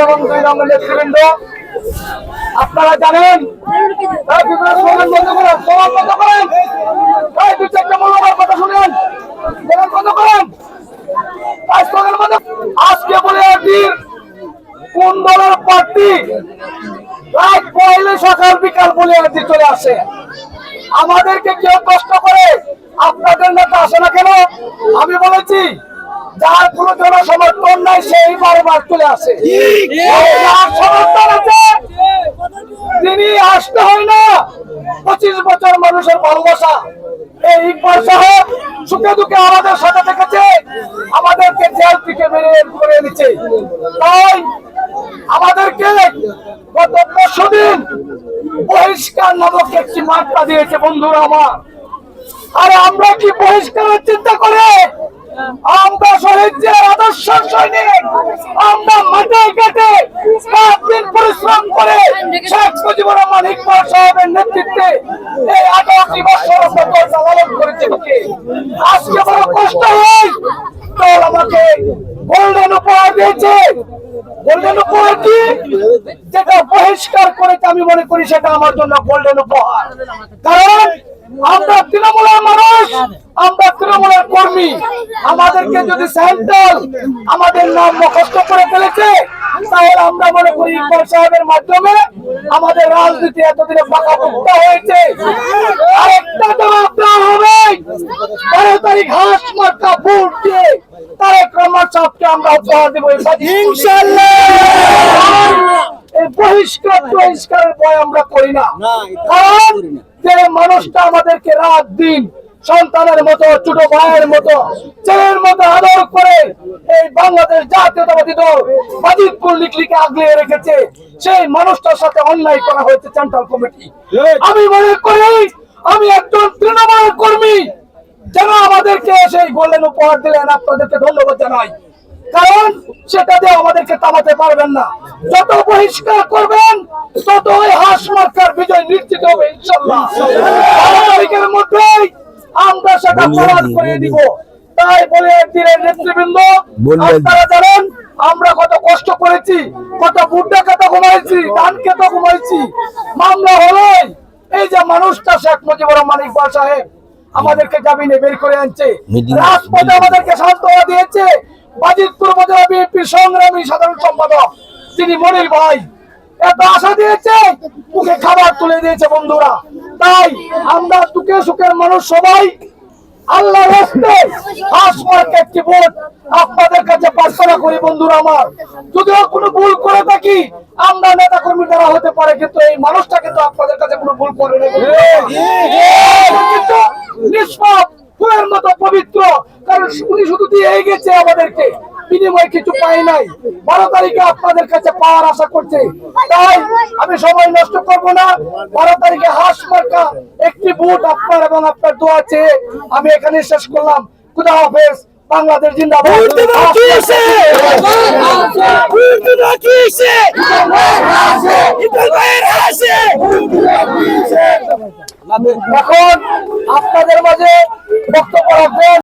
এবং 2 নম্বর নেতৃবৃন্দ, আপনারা জানেন আজকে বলে কোন দলের প্রার্থী রাত পয়লে সকাল বিকাল বলে চলে আসে, আমাদেরকে কেউ কষ্ট করে আপনাদের নেতা আসে না কেন? আমি বলেছি যার কোন জনসমর্থন নাই সেই বারবার চলে আসে, যার সমর্থন আছে তিনি আসতে হয় না। 25 বছর মানুষের ভালোবাসা, এই ইকবাল সাহেব সুখে দুঃখে আমাদের সাথে থেকেছে, আমাদেরকে জেল থেকে বেরিয়ে করে নিচ্ছে। তাই আমাদেরকে গত 5 দিন বহিষ্কার নামক একটি মাত্রা দিয়েছে বন্ধুরা আমার। আর আমরা কি বহিষ্কারের চিন্তা করে? আমরা শহীদদের আদর্শ সৈনিক, আমরা মাঠে ঘাটে রাত দিন পরিশ্রম করে শেখ মুজিবুর রহমান ইকবাল সাহেবের নেতৃত্বে এই 18টি বছর আমরা পালন করেছি। আজকে বড় কষ্ট হয়, দল আমাকে গোল্ডেন উপহার দিয়েছে। গোল্ডেন উপহার কি? যেটা বহিষ্কার করেছে আমি মনে করি সেটা আমার জন্য গোল্ডেন উপহার। কারণ আমরা তৃণমূলের মানুষ, আমরা তৃণমূলের কর্মী। আমাদেরকে যদি সেন্ট্রাল আমাদের নাম মুখস্থ করে ফেলেছে, তাহলে আমরা মনে করি ইকবাল সাহেবের মাধ্যমে আমাদের রাজনীতি এতদিনে পাকাপোক্ত হয়েছে। আরেকটা জবাব দেওয়া হবে 12 তারিখ হাঁস মার্কা ভোট দিয়ে তারেক রহমান সাহেবকে আমরা উপহার দেবো ইনশাআল্লাহ। এই বহিষ্কারের ভয় আমরা করি না, কারণ যে মানুষটা আমাদেরকে রাত দিন সন্তানের মতো, ছোট ভাইয়ের মতো, ছেলের মতো আদর করে এই বাংলাদেশ জাতীয়তাবাদী দল বাজিতপুর লিখলিকে আগলে রেখেছে, সেই মানুষটার সাথে অন্যায় করা হয়েছে সেন্ট্রাল কমিটি। আমি মনে করি আমি একজন তৃণমূল কর্মী, যেন আমাদেরকে সেই গোল্ডেন উপহার দিলেন, আপনাদেরকে ধন্যবাদ জানাই। কারণ সেটা দিয়ে আমাদেরকে থামাতে পারবেন না। যত বহিষ্কার করবেন তত ওই হাঁস মার্কার বিজয় নিশ্চিত হবে ইনশাআল্লাহ। 12 তারিখের মধ্যেই আমরা সেটা প্রমাণ করে দিব। তাই বলে দিনের নেতৃবৃন্দ, আপনারা জানেন আমরা কত কষ্ট করেছি, কত বুদ্ধা কথা ঘুমাইছি, ধান খেত ঘুমাইছি। মামলা হলে এই যে মানুষটা শেখ মুজিবুর রহমান ইকবাল সাহেব আমাদেরকে জামিনে বের করে আনছে, রাজপথে আমাদেরকে সান্ত্বনা দিয়েছে। বাজিতপুর উপজেলা বিএনপির সংগ্রামী সাধারণ সম্পাদক তিনি মনির ভাই এত আশা দিয়েছে, মুখে খাবার তুলে দিয়েছে বন্ধুরা। তাই আমরা দুঃখে সুখের মানুষ সবাই আল্লাহর রাস্তে হাঁস মার্কা একটি ভোট আপনাদের কাছে প্রার্থনা করি বন্ধুরা আমার। যদিও কোনো ভুল করে থাকি, আমরা নেতা কর্মী দ্বারা হতে পারে, কিন্তু এই মানুষটা কিন্তু আপনাদের কাছে কোনো ভুল করে নেই, কিন্তু নিষ্পাপ ফুলের মতো পবিত্র। কারণ উনি শুধু দিয়ে গেছে, আমাদেরকে বিনিময় কিছু পাই নাই। 12 তারিখে আপনাদের কাছে পাওয়ার আশা করছে। তাই আমি সময় নষ্ট করব না। 12 তারিখে হাঁস মার্কা একটি ভোট আপনার এবং আপনার দোয়া চেয়ে আমি এখানে শেষ করলাম। খুদা হাফেজ। বাংলাদেশ জিন্দাবাদ। এখন আপনাদের মাঝে বক্তব্য রাখবেন